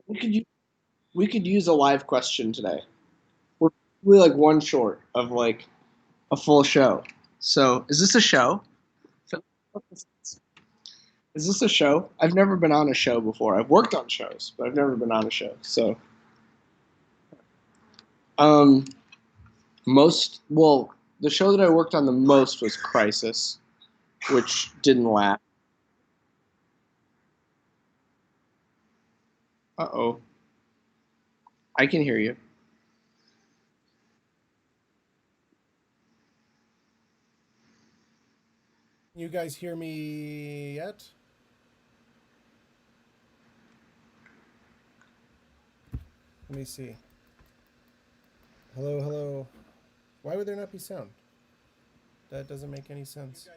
We could use, we could use a live question today. We're like one short of like a full show. So is this a show? Is this a show? I've never been on a show before. I've worked on shows, but I've never been on a show. So um the show that I worked on the most was Crisis, which didn't last. Uh-oh. I can hear you. You guys hear me yet? Let me see. Hello, hello. Why would there not be sound? That doesn't make any sense.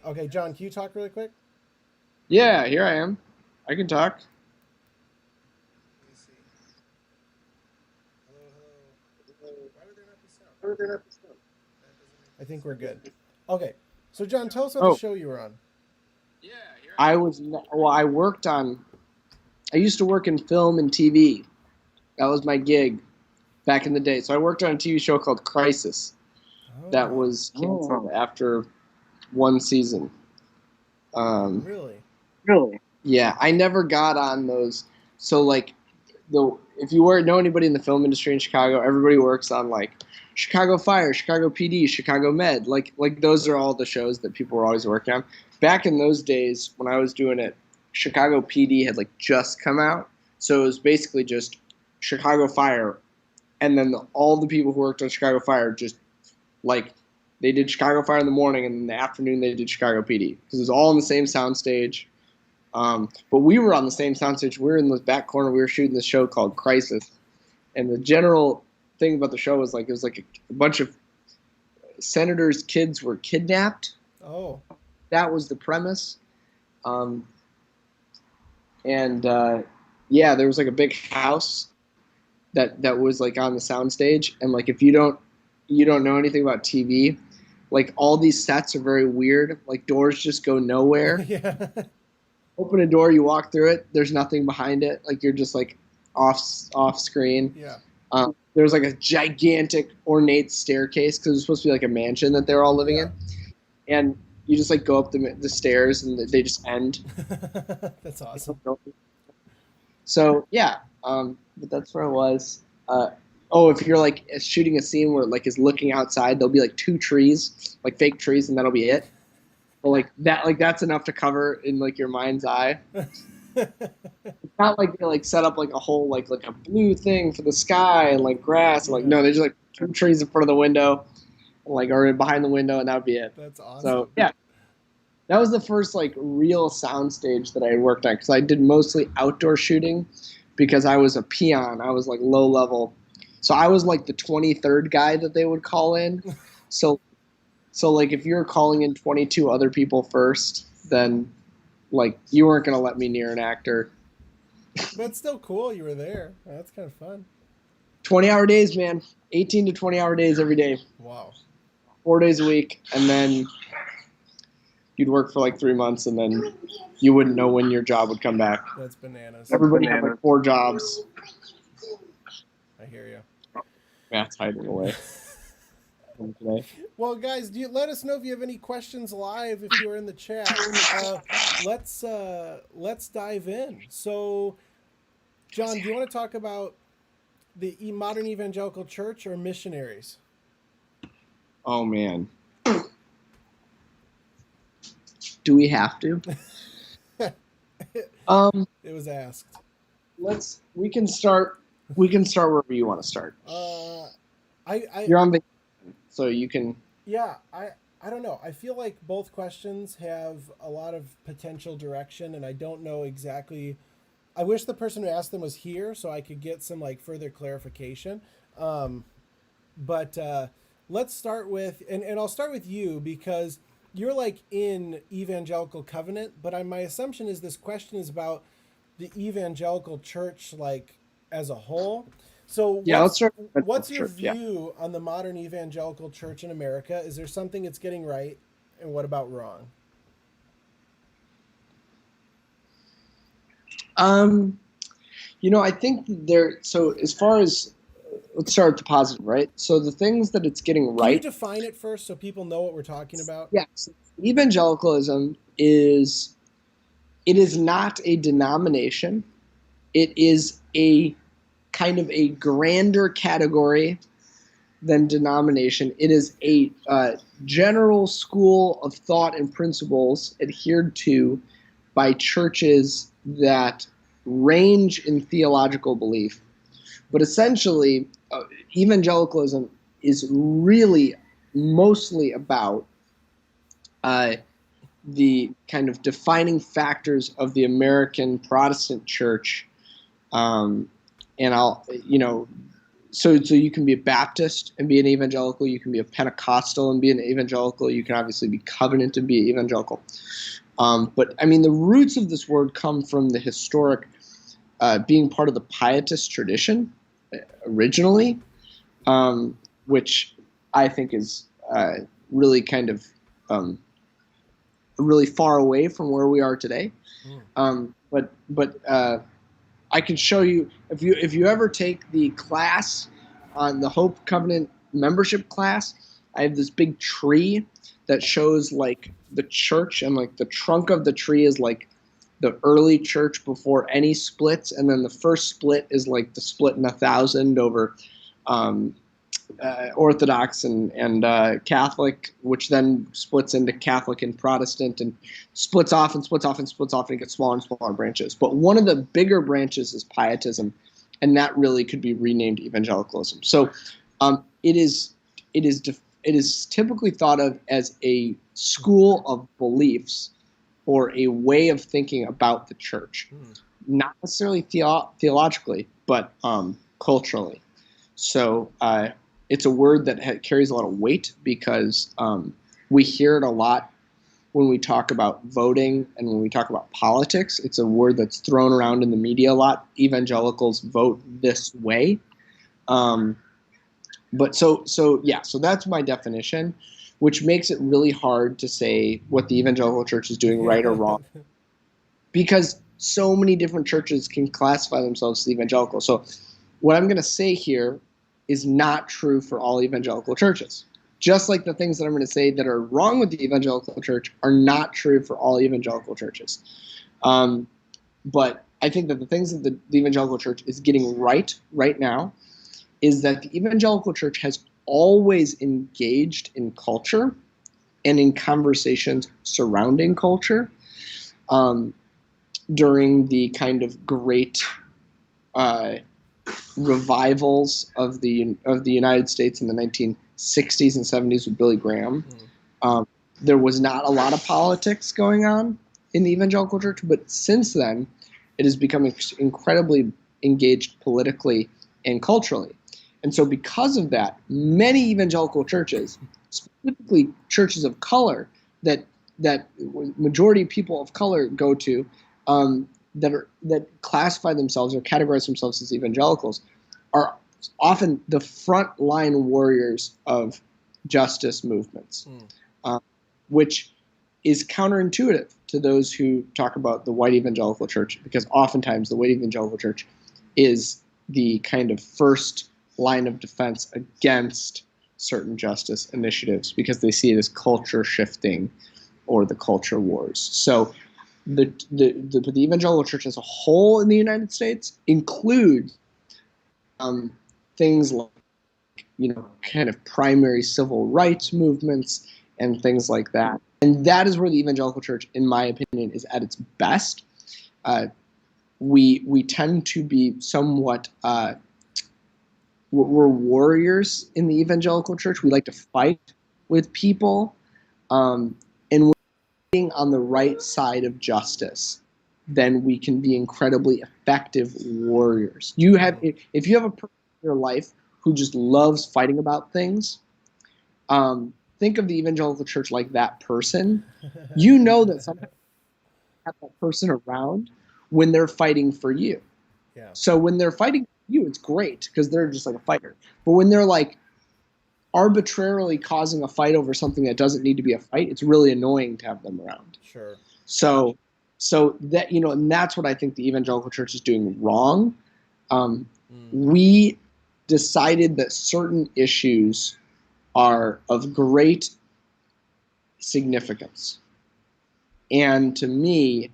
Okay, John, can you talk really quick? Yeah, here I am. I can talk. Let me see. Hello, hello. Why would there not be sound? I think we're good. Okay, so John, tell us about the Oh, show you were on. I worked on I used to work in film and TV. That was my gig back in the day. So I worked on a TV show called Crisis that Oh, was canceled after one season. Um, really? Really? Yeah, I never got on those. So like the if you know anybody in the film industry in Chicago, everybody works on like Chicago Fire, Chicago PD, Chicago Med. Like those are all the shows that people were always working on. Back in those days when I was doing it, Chicago PD had like just come out. So it was basically just Chicago Fire, and then all the people who worked on Chicago Fire just like they did Chicago Fire in the morning, and in the afternoon they did Chicago PD because it was all in the same soundstage. But we were on the same soundstage. We were in the back corner. We were shooting this show called Crisis, and the general thing about the show was like it was like a bunch of senators' kids were kidnapped. Oh, That was the premise, um, and yeah, there was like a big house that was like on the soundstage, and like if you don't know anything about TV, like all these sets are very weird. Like doors just go nowhere. yeah. Open a door, you walk through it. There's nothing behind it. Like you're just like off screen. Yeah. There's like a gigantic ornate staircase because it was supposed to be like a mansion that they're all living Yeah. in, and you just like go up the stairs and they just end. That's awesome. So yeah, but that's where I was. Oh, if you're like shooting a scene where like is looking outside, there'll be like two trees, like fake trees, and that'll be it. But like that's enough to cover in like your mind's eye. It's not like they like set up like a whole like a blue thing for the sky and like grass. Like Yeah. no, they just like two trees in front of the window, like or behind the window, and that would be it. That's So awesome. yeah, that was the first like real sound stage that I worked on because I did mostly outdoor shooting because I was a peon. I was like low level, so I was like the 23rd guy that they would call in. So like if you're calling in 22 other people first, then like you weren't gonna let me near an actor. But it's still cool you were there. That's kind of fun. 20-hour days, man. 18 to 20-hour days every day, Wow. 4 days a week, and then you'd work for like 3 months, and then you wouldn't know when your job would come back. That's bananas. Everybody had like four jobs. I hear you. Matt's hiding away from today. Well, guys, let us know if you have any questions live if you're in the chat. Let's dive in. So, John, do you want to talk about the modern evangelical church or missionaries? Oh man, do we have to? Um, It was asked. let's. We can start. We can start wherever you want to start. Uh, I You're on vacation, so you can. yeah, I don't know. I feel like both questions have a lot of potential direction, and I don't know exactly. I wish the person who asked them was here so I could get some like further clarification. Um, but let's start with, and I'll start with you because you're like in evangelical covenant, but my assumption is this question is about the evangelical church like as a whole. So Yeah, let's start with what's your church. Yeah. view on the modern evangelical church in America? Is there something it's getting right, and what about wrong? Um, I think so as far as, let's start with the positive, right? So the things that it's getting Can you right. define it first so people know what we're talking about? Yes. Evangelicalism it is not a denomination. It is a kind of a grander category than denomination. It is a general school of thought and principles adhered to by churches that range in theological belief. But essentially, evangelicalism is really mostly about the kind of defining factors of the American Protestant church. And so you can be a Baptist and be an evangelical. You can be a Pentecostal and be an evangelical. You can obviously be covenant and be an evangelical. But I mean, the roots of this word come from the historic being part of the Pietist tradition originally, which I think is really kind of really far away from where we are today. But I can show you if you ever take the class on the Hope Covenant membership class. I have this big tree that shows like the church, and like the trunk of the tree is like the early church before any splits, and then the first split is like the split in 1,000 over Orthodox and Catholic, which then splits into Catholic and Protestant, and splits off and splits off and splits off and gets smaller and smaller branches. But one of the bigger branches is Pietism, and that really could be renamed evangelicalism. So it is typically thought of as a school of beliefs or a way of thinking about the church, not necessarily theologically, but culturally. So it's a word that carries a lot of weight because we hear it a lot when we talk about voting and when we talk about politics. It's a word that's thrown around in the media a lot. Evangelicals vote this way. But so that's my definition, which makes it really hard to say what the evangelical church is doing right or wrong, because so many different churches can classify themselves as evangelical. So what I'm going to say here is not true for all evangelical churches. Just like the things that I'm going to say that are wrong with the evangelical church are not true for all evangelical churches. But I think that the things that the evangelical church is getting right now is that the evangelical church has always engaged in culture and in conversations surrounding culture during the kind of great revivals of the United States in the 1960s and 70s with Billy Graham. There was not a lot of politics going on in the evangelical church, but since then, it has become incredibly engaged politically and culturally. And so because of that, many evangelical churches, specifically churches of color that majority of people of color go to, that classify themselves or categorize themselves as evangelicals, are often the frontline warriors of justice movements, which is counterintuitive to those who talk about the white evangelical church, because oftentimes the white evangelical church is the kind of first line of defense against certain justice initiatives because they see it as culture shifting or the culture wars. So the evangelical church as a whole in the United States includes things like, kind of primary civil rights movements and things like that. And that is where the evangelical church, in my opinion, is at its best. We tend to be somewhat we're warriors in the evangelical church. We like to fight with people, and when we're being on the right side of justice, then we can be incredibly effective warriors. If you have a person in your life who just loves fighting about things, think of the evangelical church like that person. You know that sometimes you have that person around when they're fighting for you. Yeah. So when they're fighting for you, it's great because they're just like a fighter. But when they're like arbitrarily causing a fight over something that doesn't need to be a fight, it's really annoying to have them around. Sure. So that, and that's what I think the evangelical church is doing wrong. We decided that certain issues are of great significance. And to me,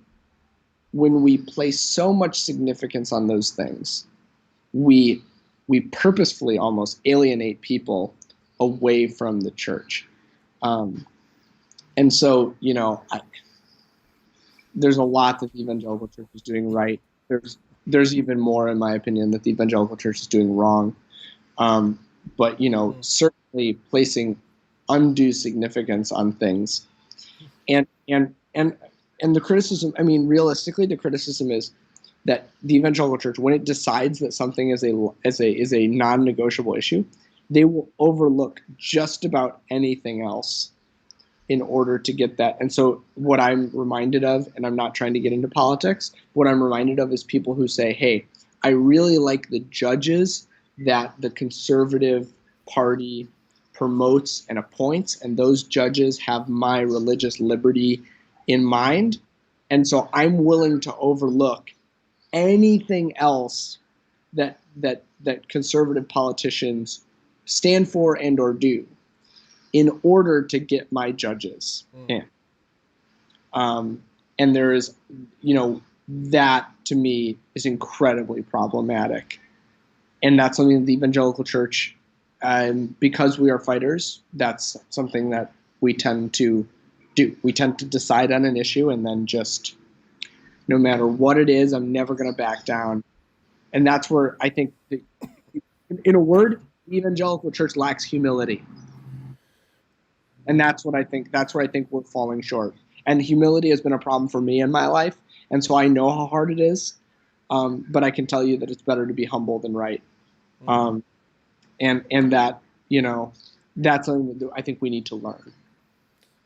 when we place so much significance on those things, we purposefully almost alienate people away from the church. And so, there's a lot that the evangelical church is doing right. There's even more, in my opinion, that the evangelical church is doing wrong. But certainly placing undue significance on things, and the criticism. I mean, realistically, the criticism is that the evangelical church, when it decides that something is a non-negotiable issue, they will overlook just about anything else in order to get that. And so what I'm reminded of, and I'm not trying to get into politics, what I'm reminded of is people who say, hey, I really like the judges that the conservative party promotes and appoints, and those judges have my religious liberty in mind. And so I'm willing to overlook anything else that conservative politicians stand for and or do in order to get my judges in. And there is, that to me is incredibly problematic. And that's something that the evangelical church, because we are fighters, that's something that we tend to do. We tend to decide on an issue and then just, no matter what it is, I'm never going to back down. And that's where I think, in a word, the evangelical church lacks humility. And that's where I think we're falling short. And humility has been a problem for me in my life. And so I know how hard it is. But I can tell you that it's better to be humble than right. And that, that's something that I think we need to learn.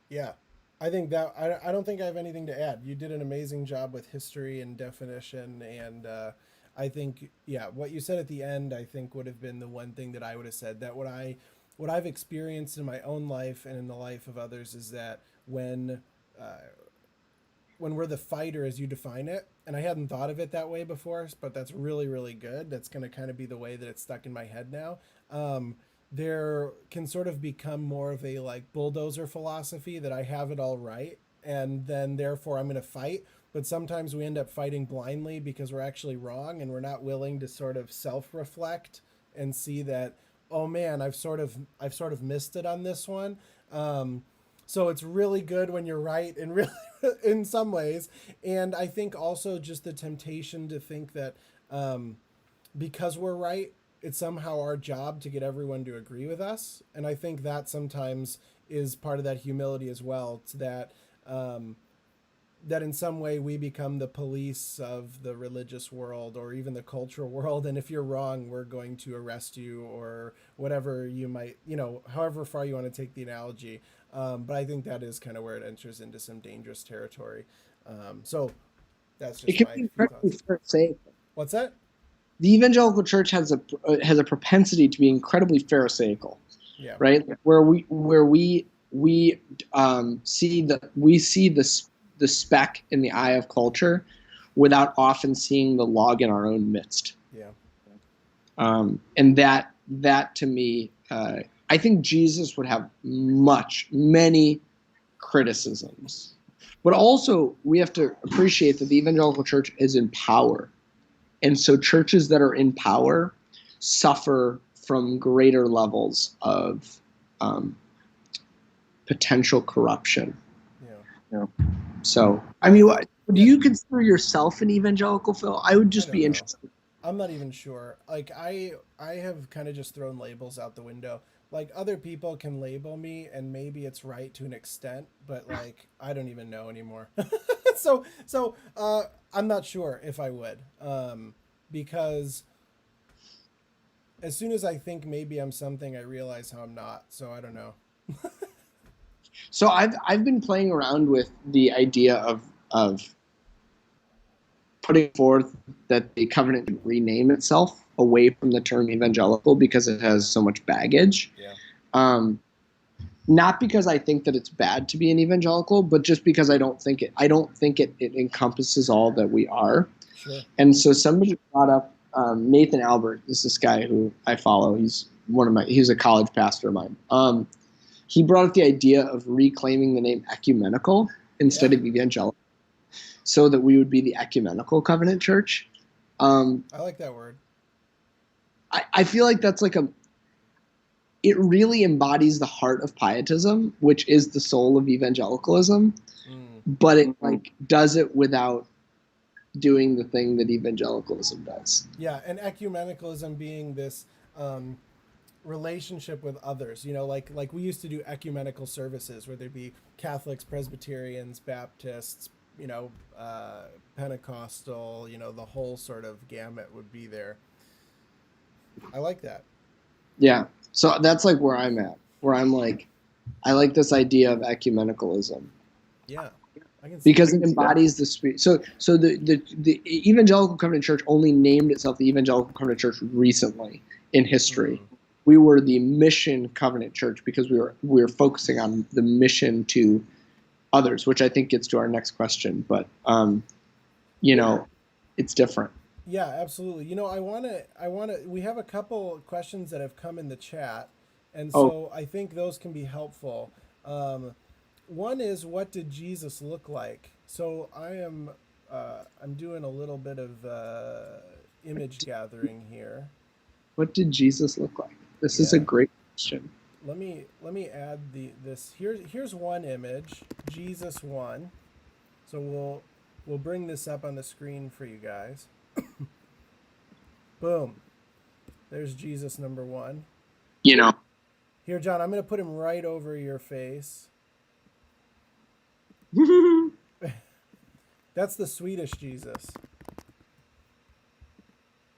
Yeah. I think that I don't think I have anything to add. You did an amazing job with history and definition. And I think, what you said at the end, I think would have been the one thing that I would have said, that what I've experienced in my own life and in the life of others is that when we're the fighter, as you define it, and I hadn't thought of it that way before, but that's really, really good. That's going to kind of be the way that it's stuck in my head now. There can sort of become more of a like bulldozer philosophy that I have it all right, and then therefore I'm going to fight. But sometimes we end up fighting blindly because we're actually wrong, and we're not willing to sort of self-reflect and see that, oh man, I've sort of missed it on this one. So it's really good when you're right, and really in some ways. And I think also just the temptation to think that because we're right, it's somehow our job to get everyone to agree with us. And I think that sometimes is part of that humility as well. It's that that in some way we become the police of the religious world or even the cultural world. And if you're wrong, we're going to arrest you or whatever you might, however far you want to take the analogy. But I think that is kind of where it enters into some dangerous territory. So that's just my few thoughts. What's that? The evangelical church has a propensity to be incredibly pharisaical, right? Where we see the speck in the eye of culture without often seeing the log in our own midst. And that to me, I think Jesus would have many criticisms, but also we have to appreciate that the evangelical church is in power. And so churches that are in power suffer from greater levels of potential corruption. So, I mean, do you consider yourself an evangelical, Phil? I would just be interested. I'm not even sure. Like, I have kind of just thrown labels out the window. Like, other people can label me, and maybe it's right to an extent, but like, I don't even know anymore. So I'm not sure if I would, because as soon as I think maybe I'm something, I realize how I'm not. So I don't know. So I've been playing around with the idea of putting forth that the covenant should rename itself away from the term evangelical because it has so much baggage. Not because I think that it's bad to be an evangelical, but just because I don't think it encompasses all that we are. And so somebody brought up Nathan Albert is this guy who I follow. He's a college pastor of mine. He brought up the idea of reclaiming the name ecumenical instead of evangelical, so that we would be the ecumenical covenant church. I like that word. I feel like that's like it really embodies the heart of pietism, which is the soul of evangelicalism, but it like does it without doing the thing that evangelicalism does. Yeah, and ecumenicalism being this relationship with others, like we used to do ecumenical services where there'd be Catholics, Presbyterians, Baptists, Pentecostal, the whole sort of gamut would be there. I like that. Yeah. So that's like where I'm at, where I'm like, I like this idea of ecumenicalism. Yeah. Because it embodies the spirit. So the Evangelical Covenant Church only named itself the Evangelical Covenant Church recently in history. We were the Mission Covenant Church because we were focusing on the mission to others, which I think gets to our next question. But it's different. Yeah, absolutely. I want to. We have a couple questions that have come in the chat, and so I think those can be helpful. One is, what did Jesus look like? So I'm doing a little bit of image gathering here. What did Jesus look like? This is a great question. Let me add this. Here's one image, Jesus 1. So we'll bring this up on the screen for you guys. Boom. There's Jesus number 1. Here, John, I'm going to put him right over your face. That's the Swedish Jesus.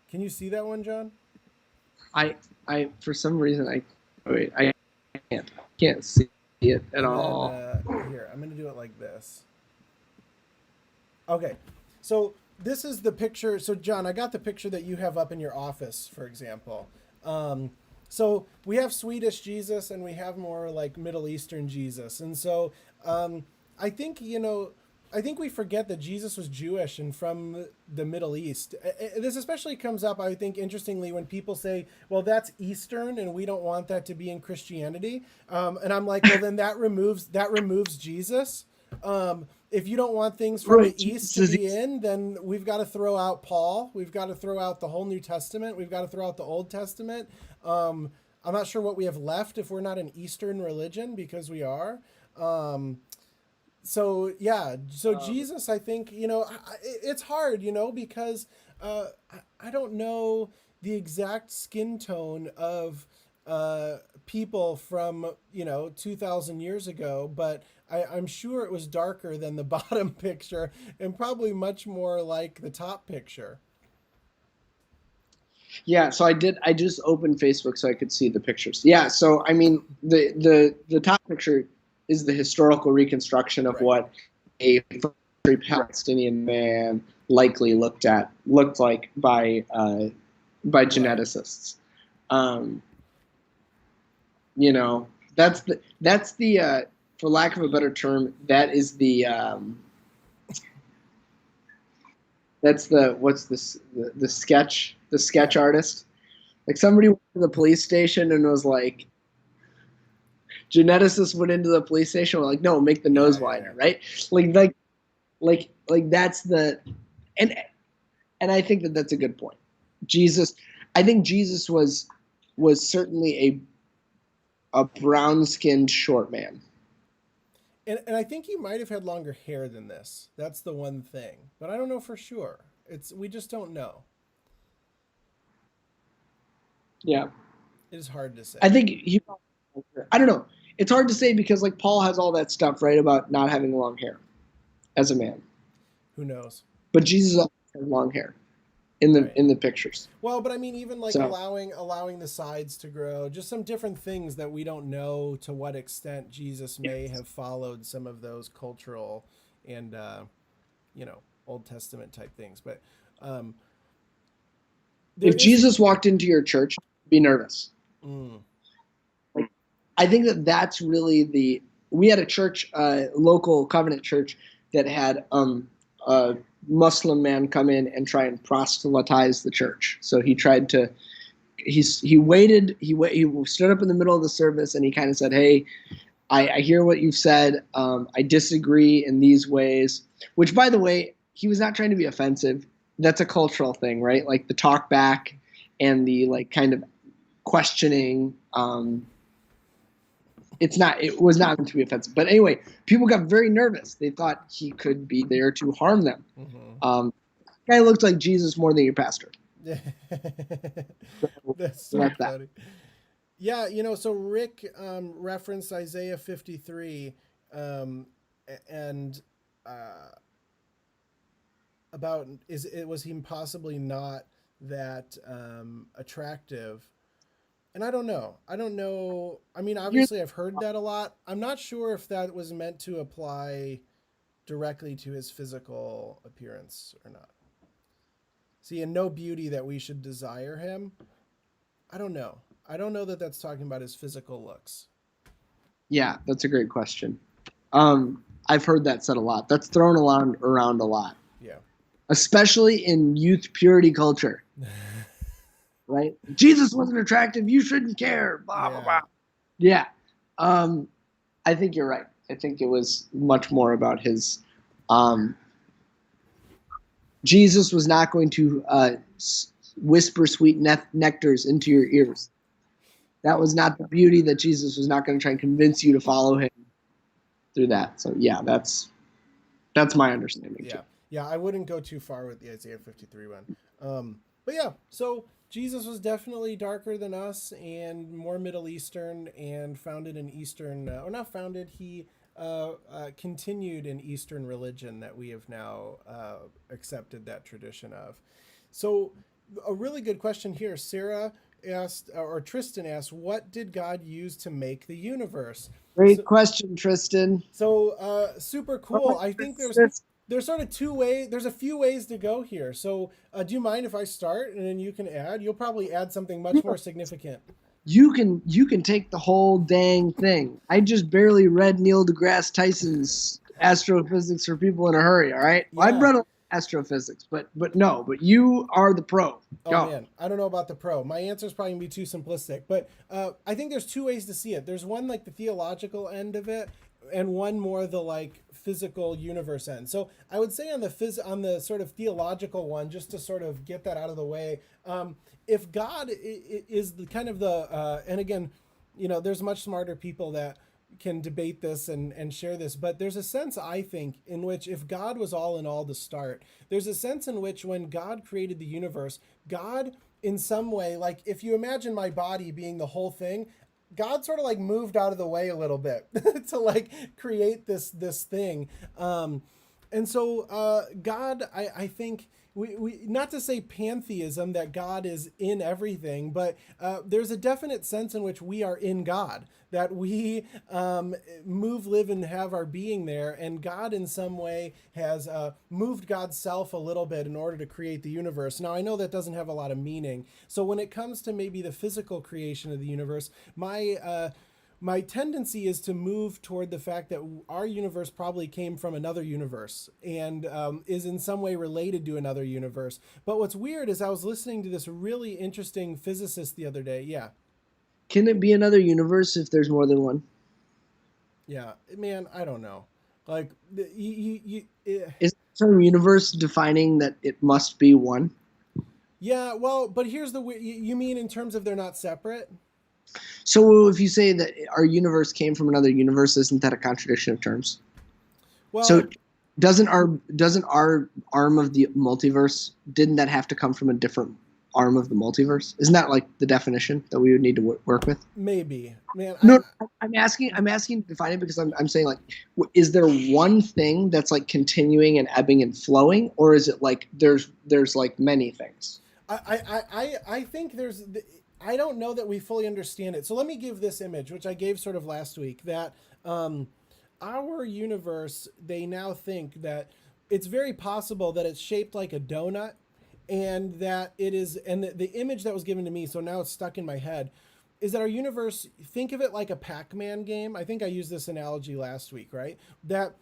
Can you see that one, John? I for some reason I can't see it at all. Here, I'm going to do it like this. Okay. So this is the picture. So John, I got the picture that you have up in your office, for example. So we have Swedish Jesus and we have more like Middle Eastern Jesus. And so I think we forget that Jesus was Jewish and from the Middle East. This especially comes up, I think, interestingly, when people say, well, that's Eastern and we don't want that to be in Christianity. And I'm like, well, then that removes Jesus. If you don't want things from the East to be in, then we've got to throw out Paul. We've got to throw out the whole New Testament. We've got to throw out the Old Testament. I'm not sure what we have left if we're not an Eastern religion, because we are. So Jesus, I think, it's hard, because I don't know the exact skin tone of people from 2,000 years ago, but I'm sure it was darker than the bottom picture and probably much more like the top picture. Yeah, so I just opened Facebook so I could see the pictures. Yeah, so I mean the top picture is the historical reconstruction of what a Palestinian man likely looked like by geneticists. That's the for lack of a better term, that is the that's the sketch artist. Like somebody went to the police station and was like, geneticists went into the police station and were like, no, make the nose wider, right? Like that's the and I think that's a good point. I think Jesus was certainly a brown-skinned short man. And I think he might have had longer hair than this. That's the one thing. But I don't know for sure. We just don't know. Yeah. It is hard to say. I think I don't know. It's hard to say because like Paul has all that stuff, right, about not having long hair as a man. Who knows? But Jesus also has long hair in the pictures. Well, but I mean, even like allowing the sides to grow, just some different things that we don't know to what extent Jesus may have followed some of those cultural and Old Testament type things. But if Jesus walked into your church, be nervous. Like, I think that's really we had a church, local covenant church that had Muslim man come in and try and proselytize the church. So he tried to. He stood up in the middle of the service and he kind of said, "Hey, I hear what you've said. I disagree in these ways." Which, by the way, he was not trying to be offensive. That's a cultural thing, right? Like the talk back and the like kind of questioning. It was not meant to be offensive. But anyway, people got very nervous. They thought he could be there to harm them. Mm-hmm. Guy looked like Jesus more than your pastor. That's so funny. Yeah, so Rick referenced Isaiah 53 and about was he possibly not that attractive? And I don't know. I mean, obviously I've heard that a lot. I'm not sure if that was meant to apply directly to his physical appearance or not. See, and no beauty that we should desire him. I don't know. I don't know that that's talking about his physical looks. Yeah, that's a great question. I've heard that said a lot. That's thrown around a lot. Yeah. Especially in youth purity culture. Right? Jesus wasn't attractive. You shouldn't care. Blah, blah, blah. Yeah. I think you're right. I think it was much more about his. Jesus was not going to whisper sweet nectars into your ears. That was not the beauty that Jesus was not going to try and convince you to follow him through that. So yeah, that's my understanding. Yeah. Yeah, I wouldn't go too far with the Isaiah 53 one. But yeah, so Jesus was definitely darker than us and more Middle Eastern and founded an Eastern, or not founded, he continued an Eastern religion that we have now accepted that tradition of. So a really good question here. Sarah asked, or Tristan asked, what did God use to make the universe? Great question, Tristan. So super cool. I think there's sort of two ways. There's a few ways to go here. So do you mind if I start and then you can add? You'll probably add something much more significant. You can take the whole dang thing. I just barely read Neil deGrasse Tyson's Astrophysics for People in a Hurry. All right, yeah. I've read astrophysics, but you are the pro. Oh man, I don't know about the pro. My answer is probably gonna be too simplistic, but I think there's two ways to see it. There's one like the theological end of it, and one more the like physical universe end. So I would say on the sort of theological one, just to sort of get that out of the way, if God is the kind of the and again, there's much smarter people that can debate this and share this, but there's a sense, I think, in which if God was all in all to start, there's a sense in which when God created the universe, God in some way, like if you imagine my body being the whole thing, God sort of like moved out of the way a little bit to like create this thing. And so God, I think we not to say pantheism that God is in everything, but there's a definite sense in which we are in God, that we move, live, and have our being there, and God in some way has moved God's self a little bit in order to create the universe. Now, I know that doesn't have a lot of meaning. So when it comes to maybe the physical creation of the universe, my tendency is to move toward the fact that our universe probably came from another universe and is in some way related to another universe. But what's weird is I was listening to this really interesting physicist the other day. Yeah. Can it be another universe if there's more than one? Yeah, man, I don't know. Like, is some universe defining that it must be one? Yeah, well, but here's you mean in terms of they're not separate? So if you say that our universe came from another universe, isn't that a contradiction of terms? Well, so doesn't our arm of the multiverse, didn't that have to come from a different arm of the multiverse? Isn't that like the definition that we would need to work with? Maybe, man. No, I'm asking to define it because I'm saying like, is there one thing that's like continuing and ebbing and flowing, or is it like there's like many things? I think there's. I don't know that we fully understand it. So let me give this image, which I gave sort of last week, that our universe, they now think that it's very possible that it's shaped like a donut, and that it is, and the image that was given to me, so now it's stuck in my head, is that our universe, think of it like a Pac-Man game. I think I used this analogy last week, right? That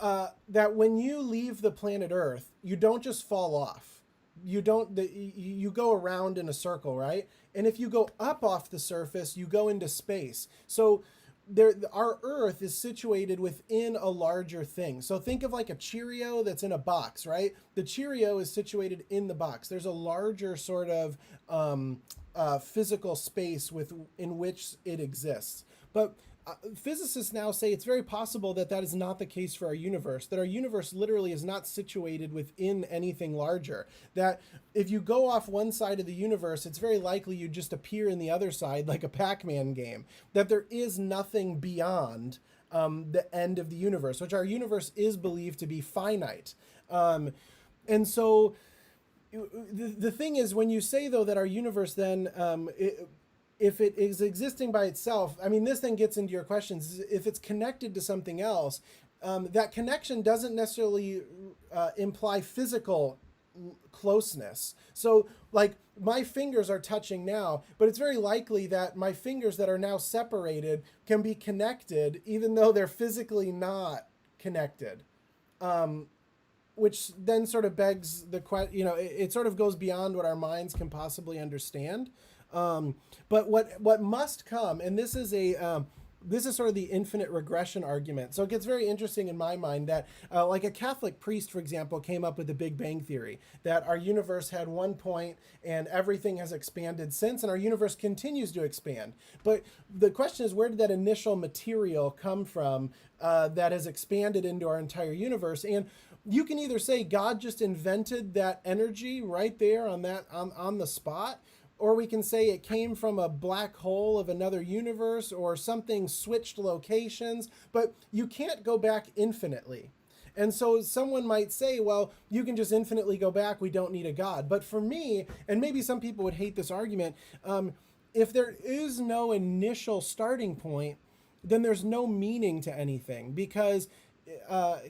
that when you leave the planet Earth, you don't just fall off. You go around in a circle, right? And if you go up off the surface, you go into space. So our Earth is situated within a larger thing. So think of like a Cheerio that's in a box, right? The Cheerio is situated in the box. There's a larger sort of physical space in which it exists. But physicists now say it's very possible that that is not the case for our universe, that our universe literally is not situated within anything larger, that if you go off one side of the universe, it's very likely you just appear in the other side like a Pac-Man game, that there is nothing beyond the end of the universe, which our universe is believed to be finite. And so the thing is, when you say, though, that our universe then, if it is existing by itself, I mean, this then gets into your questions. If it's connected to something else, that connection doesn't necessarily imply physical closeness. So, like, my fingers are touching now, but it's very likely that my fingers that are now separated can be connected, even though they're physically not connected. Which then sort of begs the question, it sort of goes beyond what our minds can possibly understand. But what must come, and this is sort of the infinite regression argument. So it gets very interesting in my mind that, like a Catholic priest, for example, came up with the Big Bang Theory, that our universe had one point and everything has expanded since, and our universe continues to expand. But the question is, where did that initial material come from that has expanded into our entire universe? And you can either say God just invented that energy right there on the spot, or we can say it came from a black hole of another universe, or something switched locations, but you can't go back infinitely. And so someone might say, well, you can just infinitely go back, we don't need a God. But for me, and maybe some people would hate this argument, if there is no initial starting point, then there's no meaning to anything, because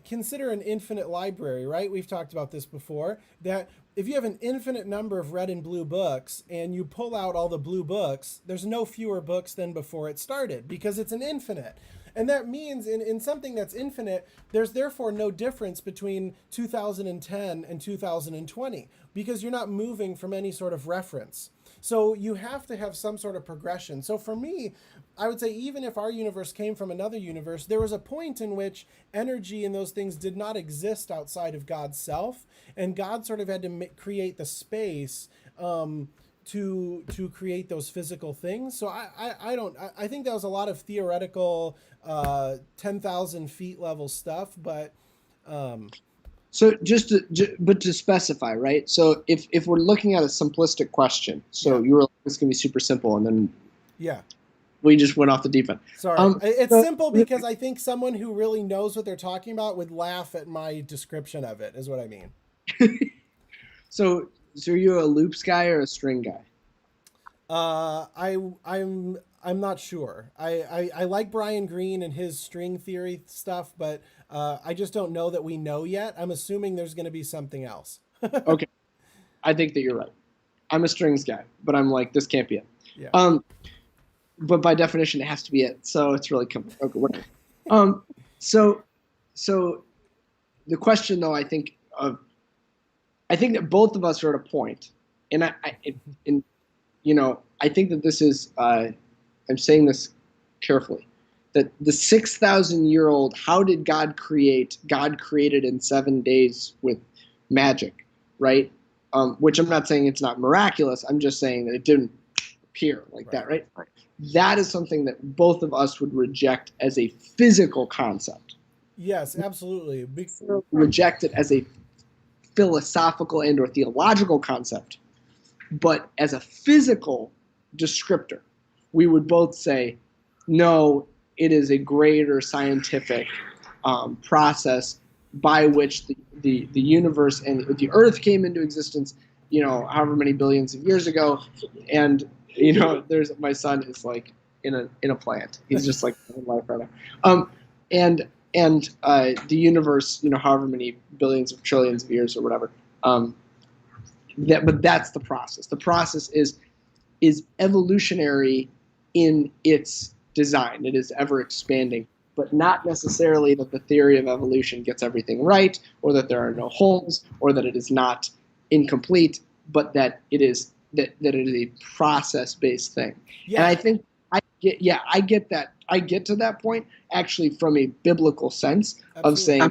consider an infinite library, right? We've talked about this before, that if you have an infinite number of red and blue books and you pull out all the blue books, there's no fewer books than before it started, because it's an infinite. And that means in something that's infinite, there's therefore no difference between 2010 and 2020, because you're not moving from any sort of reference. So you have to have some sort of progression. So for me, I would say, even if our universe came from another universe, there was a point in which energy and those things did not exist outside of God's self, and God sort of had to create the space to create those physical things. So I think that was a lot of theoretical 10,000 feet level stuff, but so but to specify, right? So if we're looking at a simplistic question, so you were like, it's gonna be super simple, and then we just went off the deep end. Sorry, it's simple because I think someone who really knows what they're talking about would laugh at my description of it, is what I mean. So are you a loops guy or a string guy? I'm not sure. I like Brian Greene and his string theory stuff, but I just don't know that we know yet. I'm assuming there's going to be something else. Okay, I think that you're right. I'm a strings guy, but I'm like, this can't be it. Yeah. But by definition, it has to be it. So it's really okay. Whatever. So the question, though, I think that both of us are at a point, and I think that this is, I'm saying this carefully, that the 6,000-year-old, how did God create? God created in 7 days with magic, right? Which I'm not saying it's not miraculous. I'm just saying that it didn't appear like that, right? That is something that both of us would reject as a physical concept. Yes, absolutely. Reject it as a philosophical and or theological concept. But as a physical descriptor, we would both say, no, it is a greater scientific process by which the universe and the earth came into existence, however many billions of years ago. And, there's my son is like in a plant. He's just like in life right now. And the universe, however many billions of trillions of years or whatever. But that's the process. The process is evolutionary in its design. It is ever expanding. but not necessarily that the theory of evolution gets everything right, or that there are no holes, or that it is not incomplete, but that it is that it is a process-based thing. Yeah. And I think I get that. I get to that point actually from a biblical sense of saying,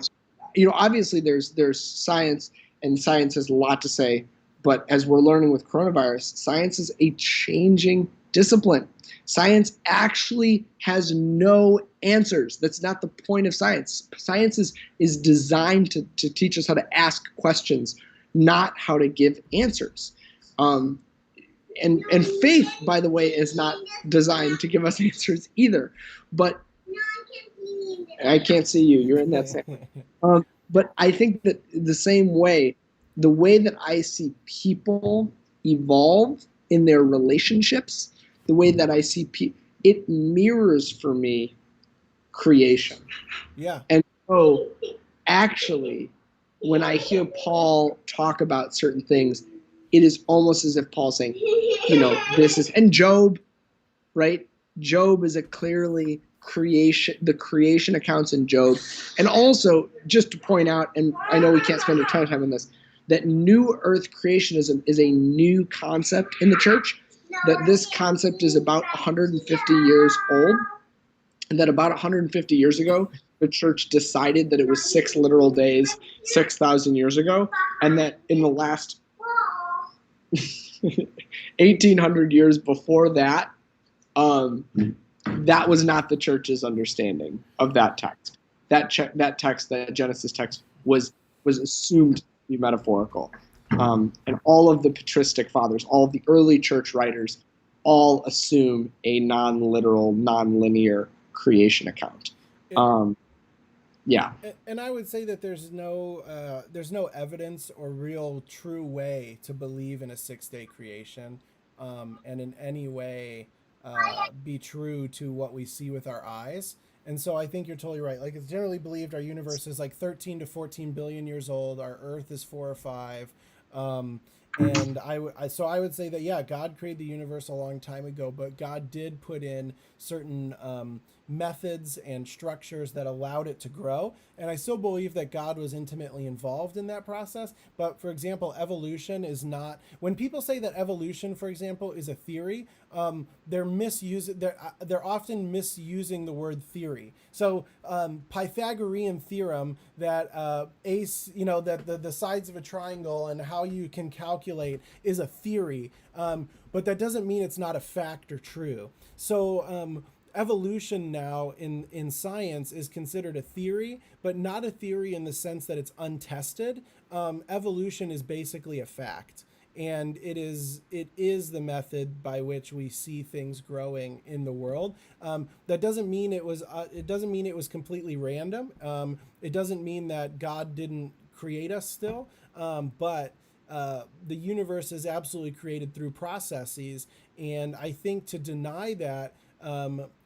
obviously there's science, and science has a lot to say, but as we're learning with coronavirus, science is a changing discipline. Science actually has no answers. That's not the point of science. Science is designed to teach us how to ask questions, not how to give answers. And faith, by the way, is not designed to give us answers either. But I can't see you. You're in that same. But I think that the same way, the way that I see people evolve in their relationships, the way that I see people, it mirrors for me creation. Yeah. And so actually, when I hear Paul talk about certain things, it is almost as if Paul's saying, this is, and Job, right? Job is a clearly creation, the creation accounts in Job. And also, just to point out, and I know we can't spend a ton of time on this, that new earth creationism is a new concept in the church, that this concept is about 150 years old, and that about 150 years ago, the church decided that it was 6 literal days, 6,000 years ago, and that in the last 1,800 years before that, that was not the church's understanding of that text. That text, that Genesis text, was assumed to be metaphorical. And all of the patristic fathers, all of the early church writers, all assume a non-literal, non-linear creation account. Yeah. And I would say that there's no evidence or real true way to believe in a 6-day creation, and in any way be true to what we see with our eyes. And so I think you're totally right. Like, it's generally believed our universe is like 13 to 14 billion years old. Our Earth is 4 or 5. And I would say that, yeah, God created the universe a long time ago, but God did put in certain methods and structures that allowed it to grow. And I still believe that God was intimately involved in that process. But for example, evolution is not, when people say that evolution, for example, is a theory, they're often misusing the word theory. So Pythagorean theorem that that the sides of a triangle and how you can calculate is a theory, but that doesn't mean it's not a fact or true. So evolution now in science is considered a theory, but not a theory in the sense that it's untested. Evolution is basically a fact, and it is the method by which we see things growing in the world. That doesn't mean it was completely random. It doesn't mean that God didn't create us still, but the universe is absolutely created through processes, and I think to deny that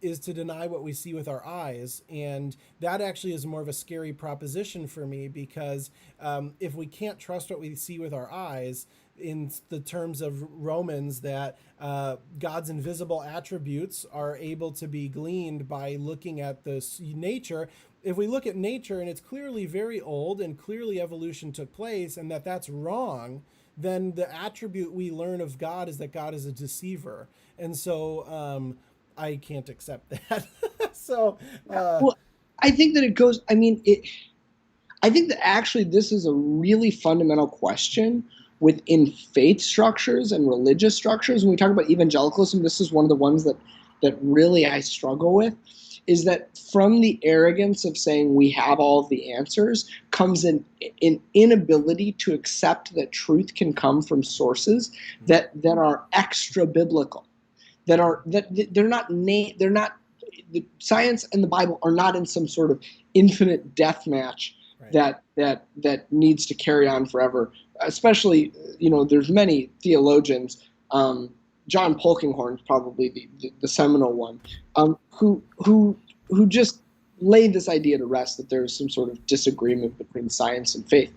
is to deny what we see with our eyes. And that actually is more of a scary proposition for me, because if we can't trust what we see with our eyes, in the terms of Romans, that God's invisible attributes are able to be gleaned by looking at this nature. If we look at nature and it's clearly very old and clearly evolution took place, and that's wrong, then the attribute we learn of God is that God is a deceiver. And so I can't accept that. So, well, I think that it goes, I think that actually this is a really fundamental question within faith structures and religious structures. When we talk about evangelicalism, this is one of the ones that really I struggle with, is that from the arrogance of saying we have all of the answers comes an inability to accept that truth can come from sources that are extra biblical. They're not the science and the Bible are not in some sort of infinite death match, right, that needs to carry on forever. Especially, there's many theologians. John Polkinghorne is probably the seminal one, who just laid this idea to rest, that there is some sort of disagreement between science and faith.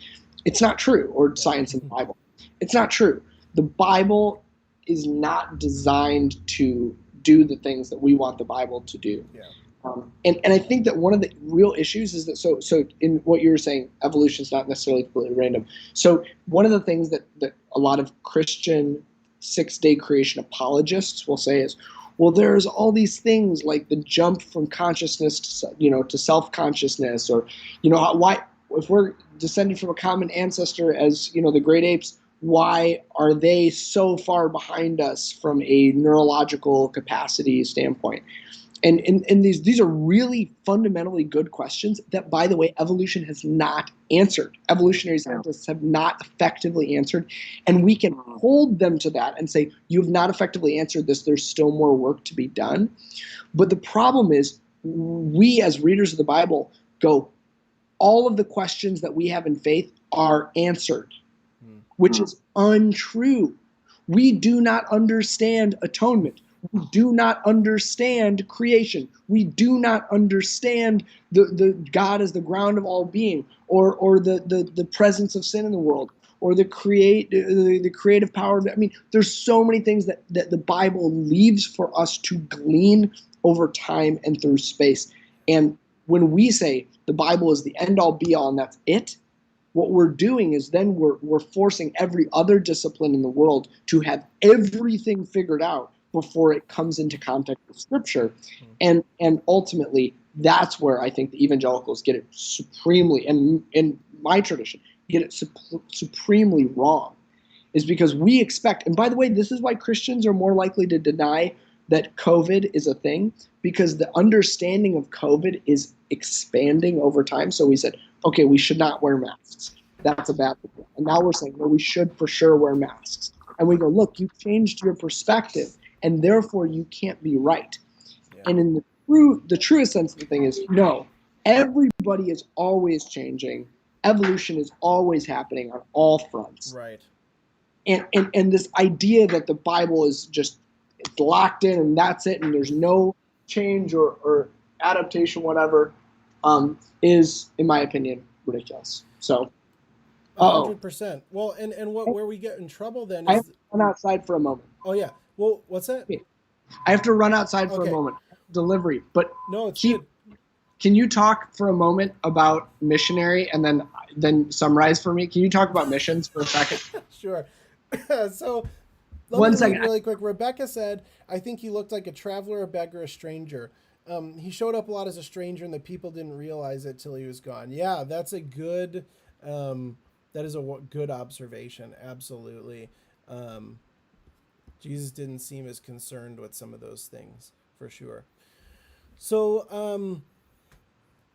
It's not true, or science and the Bible. It's not true. The Bible is not designed to do the things that we want the Bible to do. Yeah. And I think that one of the real issues is that so in what you were saying, evolution is not necessarily completely random. So one of the things that a lot of Christian 6-day creation apologists will say is, well, there's all these things like the jump from consciousness to self-consciousness, or why, if we're descended from a common ancestor as the great apes, why are they so far behind us from a neurological capacity standpoint? And these are really fundamentally good questions that, by the way, evolution has not answered. Evolutionary scientists have not effectively answered. And we can hold them to that and say, you have not effectively answered this. There's still more work to be done. But the problem is, we as readers of the Bible go, all of the questions that we have in faith are answered, which is untrue. We do not understand atonement. We do not understand creation. We do not understand the God as the ground of all being, or the presence of sin in the world, or the creative power. I mean, there's so many things that the Bible leaves for us to glean over time and through space. And when we say the Bible is the end all be all and that's it, what we're doing is then we're forcing every other discipline in the world to have everything figured out before it comes into contact with Scripture. And ultimately, that's where I think the evangelicals get it supremely, and in my tradition, get it supremely wrong, is because we expect, and by the way, this is why Christians are more likely to deny that COVID is a thing, because the understanding of COVID is expanding over time. So we said, okay, we should not wear masks. That's a bad thing. And now we're saying, no, we should for sure wear masks. And we go, look, you changed your perspective, and therefore you can't be right. Yeah. And in the truest sense of the thing is, no, everybody is always changing. Evolution is always happening on all fronts. Right. And this idea that the Bible is just, it's locked in and that's it, and there's no change or adaptation, whatever, is, in my opinion, ridiculous. So, 100%. Well, and where we get in trouble then is, I have to run outside for a moment. Oh yeah. Well, what's that? I have to run outside for a moment. Delivery, but no, it's good. Can you talk for a moment about missionary and then summarize for me? Can you talk about missions for a second? Sure. So One second. Really quick. Rebecca said, I think he looked like a traveler, a beggar, a stranger. He showed up a lot as a stranger, and the people didn't realize it till he was gone. Yeah, that's a good, that is a good observation. Absolutely. Jesus didn't seem as concerned with some of those things, for sure. So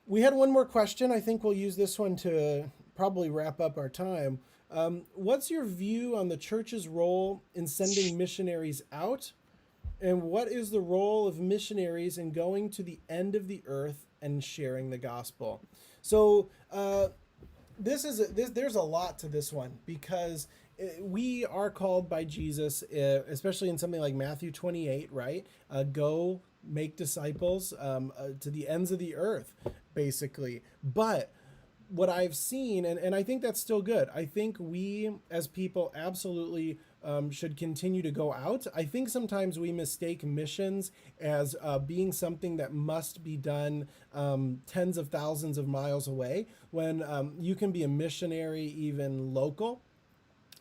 we had one more question. I think we'll use this one to probably wrap up our time. What's your view on the church's role in sending missionaries out? And what is the role of missionaries in going to the end of the earth and sharing the gospel? So there's a lot to this one, because we are called by Jesus, especially in something like Matthew 28, right? Go make disciples to the ends of the earth, basically. But what I've seen, and I think that's still good, I think we as people absolutely should continue to go out. I think sometimes we mistake missions as being something that must be done tens of thousands of miles away, when you can be a missionary even local.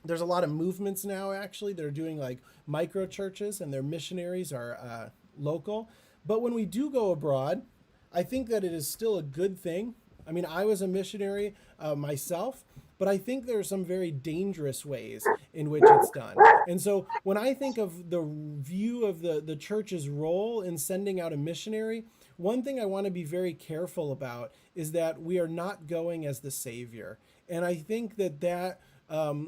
There's a lot of movements now, actually, that are doing like micro churches, and their missionaries are local. But when we do go abroad, I think that it is still a good thing. I mean, I was a missionary myself, but I think there are some very dangerous ways in which it's done. And so when I think of the view of the church's role in sending out a missionary, one thing I want to be very careful about is that we are not going as the savior. And I think that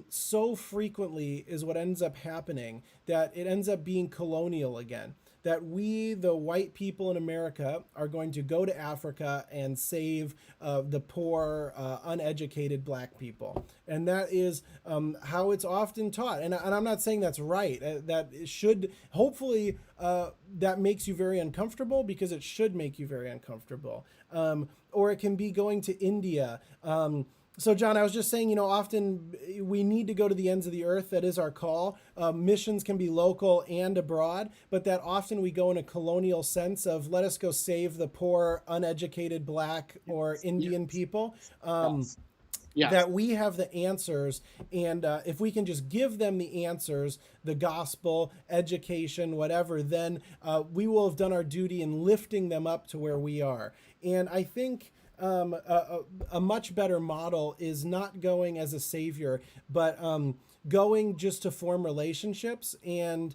so frequently is what ends up happening, that it ends up being colonial again. That we, the white people in America, are going to go to Africa and save the poor, uneducated black people. And that is how it's often taught. And I'm not saying that's right. That should, hopefully, that makes you very uncomfortable, because it should make you very uncomfortable. Or it can be going to India, So, John, I was just saying, often we need to go to the ends of the earth. That is our call. Missions can be local and abroad, but that often we go in a colonial sense of let us go save the poor, uneducated Black or Indian people. Yes. Yes. That we have the answers, and if we can just give them the answers, the gospel, education, whatever, then we will have done our duty in lifting them up to where we are. And I think a much better model is not going as a savior, but going just to form relationships. And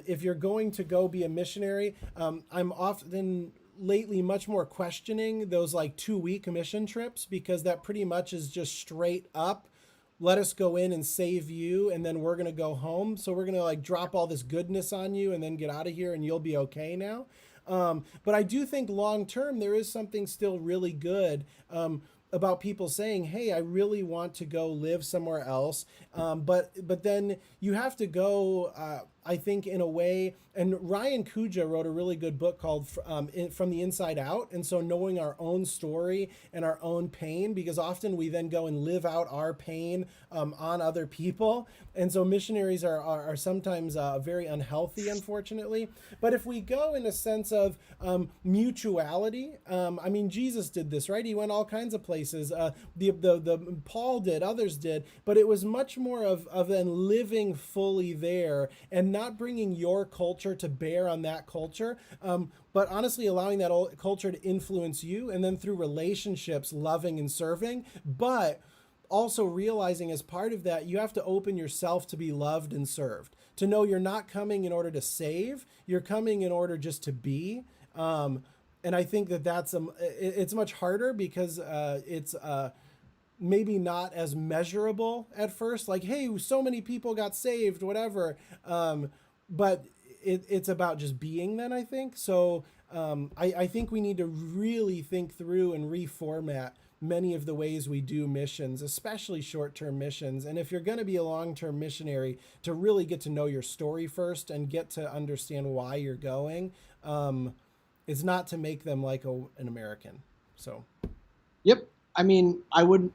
if you're going to go be a missionary, I'm often lately much more questioning those like 2-week mission trips, because that pretty much is just straight up, let us go in and save you, and then we're going to go home. So we're going to like drop all this goodness on you and then get out of here and you'll be okay now. But I do think long term there is something still really good about people saying, "Hey, I really want to go live somewhere else," but then you have to go. I think in a way, and Ryan Kuja wrote a really good book called From the Inside Out. And so knowing our own story and our own pain, because often we then go and live out our pain on other people. And so missionaries are sometimes very unhealthy, unfortunately. But if we go in a sense of mutuality, I mean, Jesus did this, right? He went all kinds of places. The Paul did, others did, but it was much more of then living fully there and not bringing your culture to bear on that culture, but honestly allowing that culture to influence you, and then through relationships, loving and serving, but also realizing as part of that, you have to open yourself to be loved and served, to know you're not coming in order to save, you're coming in order just to be. And I think that's it's much harder because it's maybe not as measurable at first, like, hey, so many people got saved, whatever. But it's about just being then, I think. So I think we need to really think through and reformat many of the ways we do missions, especially short-term missions. And if you're going to be a long-term missionary, to really get to know your story first and get to understand why you're going. It's not to make them like an American. So. Yep. I mean, I would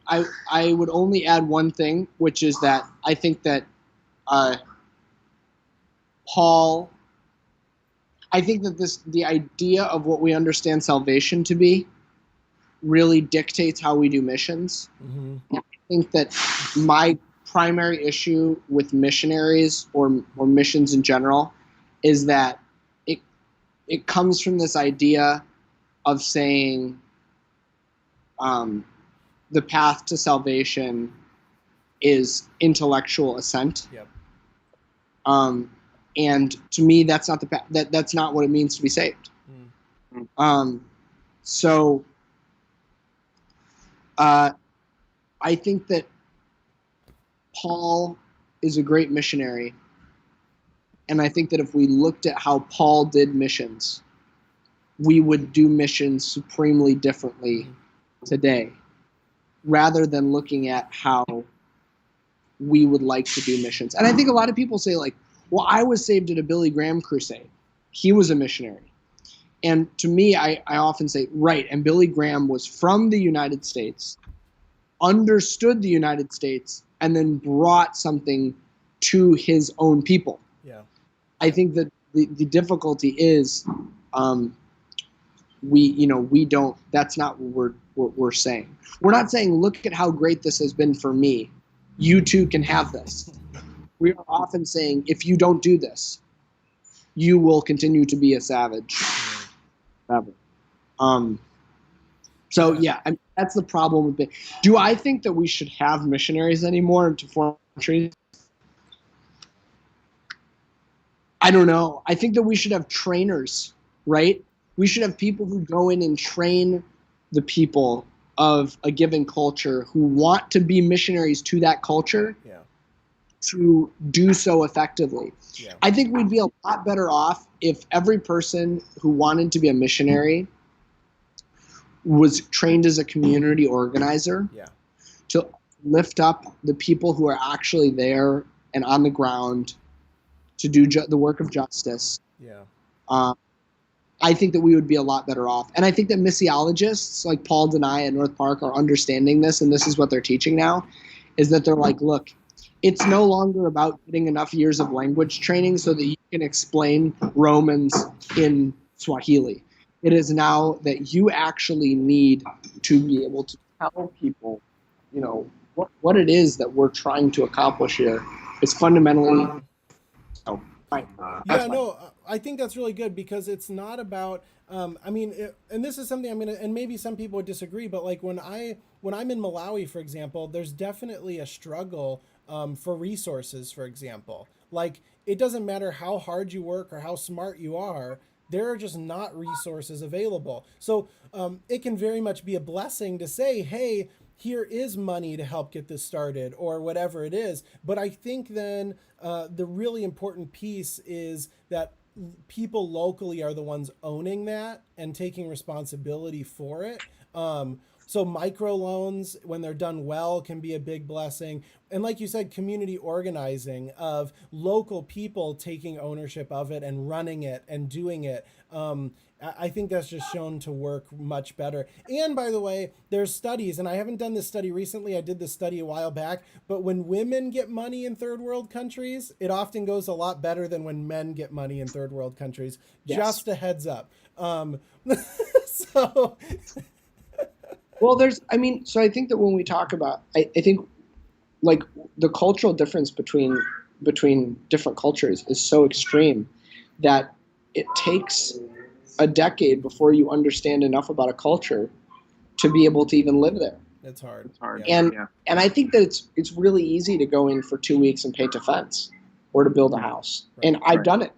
only add one thing, which is that I think that Paul, I think that the idea of what we understand salvation to be really dictates how we do missions. Mm-hmm. I think that my primary issue with missionaries or missions in general is that it comes from this idea of saying the path to salvation is intellectual assent. Yep. And to me, that's not the path. That's not what it means to be saved. So I think that Paul is a great missionary. And I think that if we looked at how Paul did missions, we would do missions supremely differently today, rather than looking at how we would like to do missions. And I think a lot of people say, like, well, I was saved at a Billy Graham crusade. He was a missionary. And to me, I often say, right, and Billy Graham was from the United States, understood the United States, and then brought something to his own people. Yeah. I think that the difficulty is we don't, that's not what we're saying. We're not saying, look at how great this has been for me. You too can have this. We are often saying, if you don't do this, you will continue to be a savage. Forever. So yeah, I mean, that's the problem with it. Do I think that we should have missionaries anymore to foreign countries? I don't know. I think that we should have trainers, right? We should have people who go in and train the people of a given culture who want to be missionaries to that culture, to do so effectively. Yeah. I think we'd be a lot better off if every person who wanted to be a missionary was trained as a community organizer to lift up the people who are actually there and on the ground to do the work of justice. I think that we would be a lot better off. And I think that missiologists like Paul Denai at North Park are understanding this, and this is what they're teaching now, is that they're like, look, it's no longer about getting enough years of language training so that you can explain Romans in Swahili. It is now that you actually need to be able to tell people, what it is that we're trying to accomplish here. It's fundamentally. Oh, right. Yeah, no, I think that's really good because it's not about. And this is something and maybe some people would disagree, but like when I'm in Malawi, for example, there's definitely a struggle for resources. For example, like it doesn't matter how hard you work or how smart you are. There are just not resources available. So it can very much be a blessing to say, hey, here is money to help get this started or whatever it is. But I think then the really important piece is that people locally are the ones owning that and taking responsibility for it. So microloans, when they're done well, can be a big blessing. And like you said, community organizing of local people taking ownership of it and running it and doing it. I think that's just shown to work much better. And by the way, there's studies, and I haven't done this study recently. I did this study a while back, but when women get money in third world countries, it often goes a lot better than when men get money in third world countries. Yes. Just a heads up. So... Well, so I think that when we talk about, I think like the cultural difference between different cultures is so extreme that it takes a decade before you understand enough about a culture to be able to even live there. It's hard. Yeah. And I think that it's really easy to go in for 2 weeks and paint a fence or to build a house. Right. And I've done it.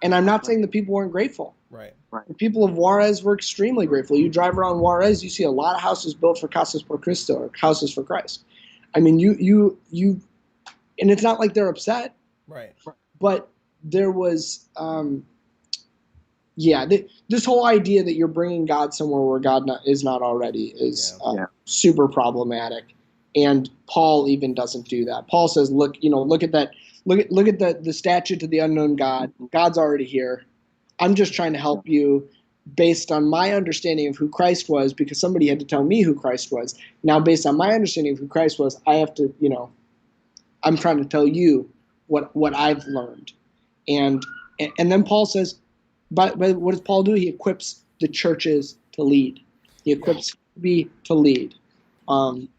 And I'm not saying the people weren't grateful. Right. The people of Juarez were extremely grateful. You drive around Juarez, you see a lot of houses built for Casas por Cristo, or houses for Christ. I mean, you, and it's not like they're upset. Right. But there was, this whole idea that you're bringing God somewhere where God is not already is super problematic. And Paul even doesn't do that. Paul says, look at that. Look at the statue to the unknown God. God's already here. I'm just trying to help you based on my understanding of who Christ was, because somebody had to tell me who Christ was. Now, based on my understanding of who Christ was, I have to, I'm trying to tell you what I've learned. And then Paul says, but what does Paul do? He equips the churches to lead. He equips me to lead.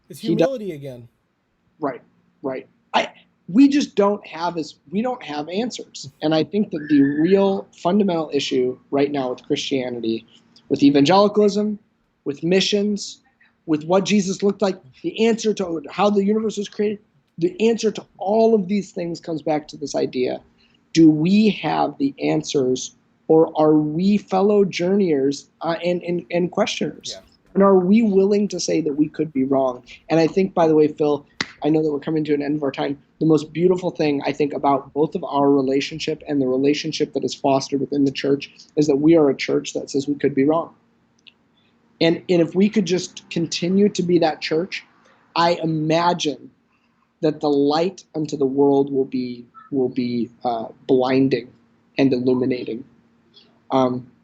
It's humility again. Right. We just don't have answers. And I think that the real fundamental issue right now with Christianity, with evangelicalism, with missions, with what Jesus looked like, the answer to how the universe was created, the answer to all of these things comes back to this idea. Do we have the answers, or are we fellow journeyers and questioners? Yeah. And are we willing to say that we could be wrong? And I think, by the way, Phil, I know that we're coming to an end of our time. The most beautiful thing, I think, about both of our relationship and the relationship that is fostered within the church is that we are a church that says we could be wrong. And if we could just continue to be that church, I imagine that the light unto the world will be blinding and illuminating.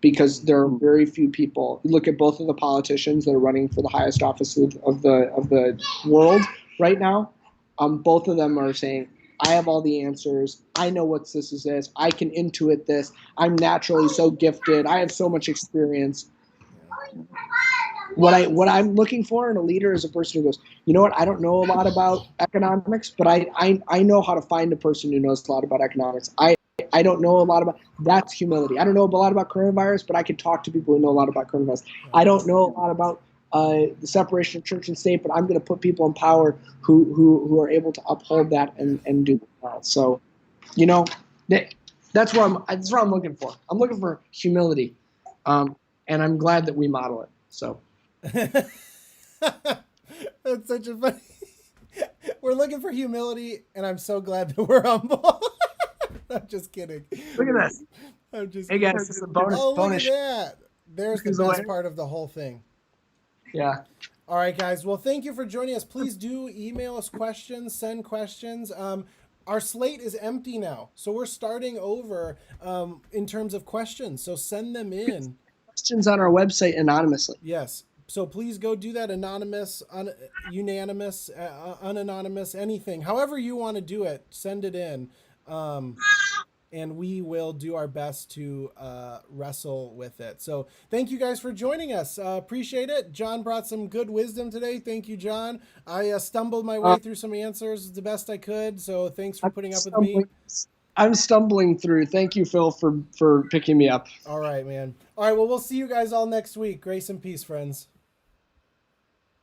Because there are very few people. Look at both of the politicians that are running for the highest office of the world right now. Both of them are saying, I have all the answers. I know what this is. I can intuit this. I'm naturally so gifted. I have so much experience. What I'm looking for in a leader is a person who goes, you know what, I don't know a lot about economics, but I know how to find a person who knows a lot about economics. I don't know a lot about, that's humility. I don't know a lot about coronavirus, but I can talk to people who know a lot about coronavirus. I don't know a lot about the separation of church and state, but I'm going to put people in power who are able to uphold that and do that. So, that's what I'm looking for. I'm looking for humility, and I'm glad that we model it. So, that's such a funny. We're looking for humility, and I'm so glad that we're humble. I'm just kidding. Look at this. I'm just kidding. Guys, this is a bonus. Look at that. There's the best part of the whole thing. Yeah. All right, guys. Well, thank you for joining us. Please do email us questions, send questions. Our slate is empty now, so we're starting over in terms of questions. So send them in. questions on our website anonymously. Yes. So please go do that, anonymous, unanimous, unanonymous, anything. However you want to do it, send it in. And we will do our best to wrestle with it. So thank you guys for joining us. Appreciate it. Jon brought some good wisdom today. Thank you, Jon. I stumbled my way through some answers the best I could. So thanks for putting up with me. I'm stumbling through. Thank you, Phil, for picking me up. All right, man. All right, well, we'll see you guys all next week. Grace and peace, friends.